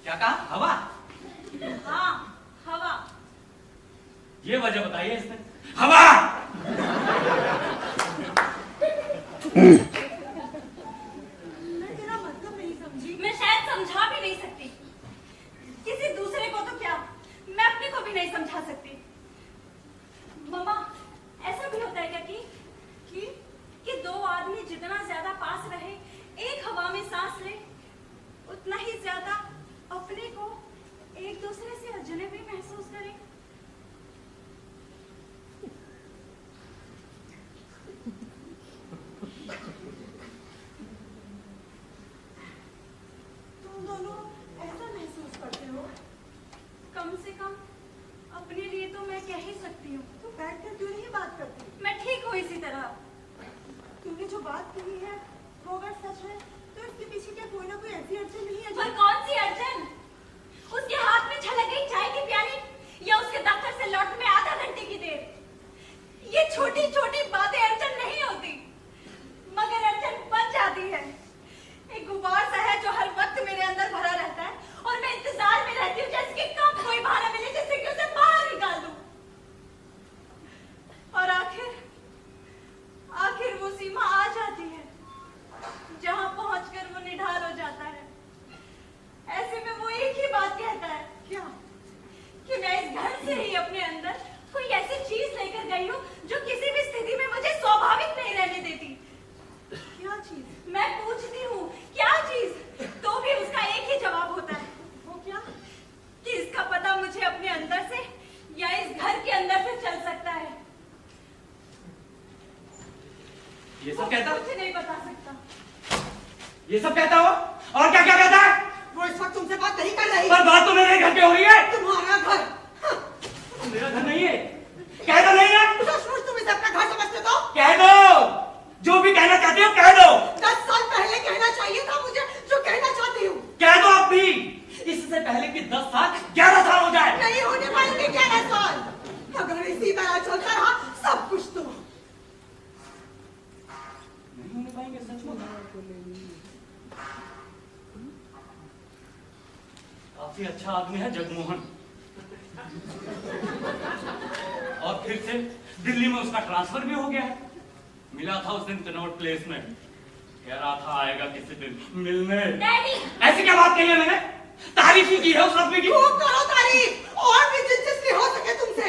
क्या कहा? हवा? हाँ, हवा। ये वजह बताइए इसने। हवा! मैं तेरा मतलब नहीं समझी। मैं शायद समझा भी नहीं सकती। किसी दूसरे को तो क्या, मैं अपने को भी नहीं समझा सकती। मम्मा, ऐसा भी होता है क्या कि दो आदमी जितना ज्यादा पास रहे, एक हवा में सांस ले, उतना ही ज्यादा अपने को एक दूसरे से अजनबी महसूस करें। तुम दोनों ऐसा महसूस करते हो? कम से कम अपने लिए तो मैं कह ही सकती हूँ। तो बैठकर क्यों नहीं बात करती? मैं ठीक हूँ इसी तरह। तुमने जो बात कही है वो अगर सच है तो इसके पीछे क्या कोई ना कोई ऐसी अड़चन नहीं है? पर कौन सी अड़चन? उसके हाथ में छलक गई चाय की प्याली या उसके दफ्तर से लौटने में आधा घंटे की देर? ये छोटी छोटी बातें अड़चन नहीं होती, मगर अड़चन बन जाती है। एक गुबार सा है जो हर वक्त मेरे अंदर भरा रहता है और मैं इंतजार में रहती हूँ जैसे कि कब कोई बहाना मिले जिससे कि उसे बाहर निकाल दूं। और आखिर वो सीमा आ जाती है जहां पहुंचकर वो निढाल हो जाता है। ऐसे में वो एक ही बात कहता है, क्या कि मैं इस घर से ही अपने अंदर कोई ऐसी चीज लेकर गई हूँ जो किसी भी स्थिति में मुझे स्वाभाविक नहीं रहने देती। क्या चीज? मैं पूछती हूँ क्या चीज, तो भी उसका एक ही जवाब होता है। वो क्या? कि इसका पता मुझे अपने अंदर से या इस घर के अंदर से चल सकता है। ये सब कहता? मुझे नहीं बता सकता। ये सब कहता हो? और क्या क्या कहता है? वो इस वक्त तुमसे बात नहीं कर रही। पर बात तो मेरे घर पे हो रही है। तुम्हारा घर। मेरा घर नहीं है। कह दो नहीं है। तुम इसे अपना घर समझते तो? कह दो, जो भी कहना चाहती हो कह दो। 10 साल पहले कहना चाहिए था मुझे जो कहना चाहती हूँ। कह दो अब भी, इससे पहले कि 10 साल 11 साल हो जाए। नहीं होने वाले 11 साल। अगर इसी तरह चलता रहा सब कुछ तो नहीं होने पाएंगे सच में। काफी अच्छा आदमी है जगमोहन। और फिर से दिल्ली में उसका ट्रांसफर भी हो गया है। मिला था उस दिन कनॉट प्लेस में, कह रहा था आएगा किसी दिन मिलने। ऐसी क्या बात कही है मैंने? तारीफ ही की है उस आदमी की। खूब करो तारीफ, और भी दिलचस्पी हो सके तुमसे।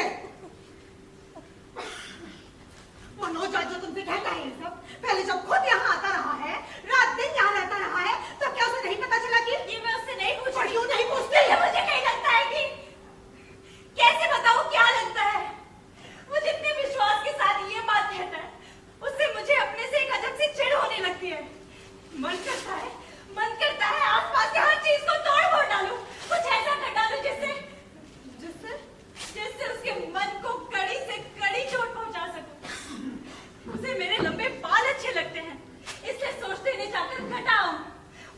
वो नौजवान जो तुमसे कहता है ये सब, पहले जब खुद यहाँ आता रहा है, रात दिन यहाँ रहता रहा है, तो क्या उसे नहीं पता चला कि ये मैं उससे नहीं पूछती। क्यों नहीं पूछती? मुझे नहीं लगता है कि कैसे बताऊं क्या लगता है। वो जितने विश्वास के साथ ये बात कहता है, उससे मुझे अपने से एक अजब सी चिढ़ होने लगती है। मन करता है आसपास के हर चीज को तोड़ फोड़ डालूं, कुछ ऐसा कर डालूं जिससे उसके मन को कड़ी से कड़ी चोट पहुंचा सकूं। उसे मेरे लंबे बाल अच्छे लगते हैं, इसलिए सोचते नहीं जाकर घटाऊं।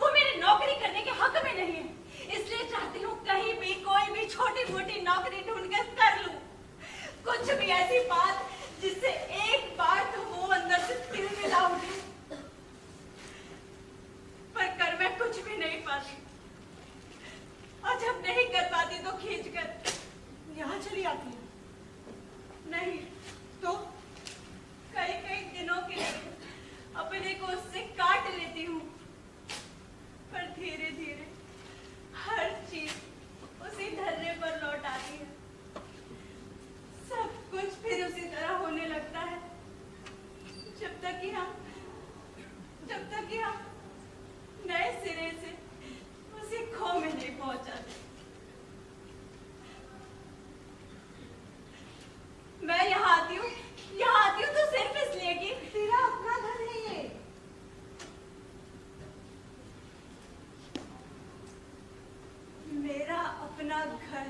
वो मेरी नौकरी करने के हक में नहीं है, इसलिए चाहती हूँ कहीं भी कोई भी छोटी मोटी नौकरी ढूंढकर कर लूं। कुछ भी ऐसी बात जिससे एक बार तो वो अंदर से तिलमिला उठे। पर कर मैं कुछ भी नहीं पाती, और जब नहीं कर पाती तो खींचकर यहाँ चली आती है। नहीं तो कई दिनों के लिए अपने को उससे काट लेती हूँ, पर धीरे धीरे हर चीज उसी धरने पर लौट आती है। सब कुछ फिर उसी तरह होने लगता है जब तक कि हम नए सिरे से उसी खो में नहीं पहुंच जाते। मैं यहाँ आती हूँ तो सिर्फ इसलिए कि तेरा अपना घर है ये। मेरा अपना घर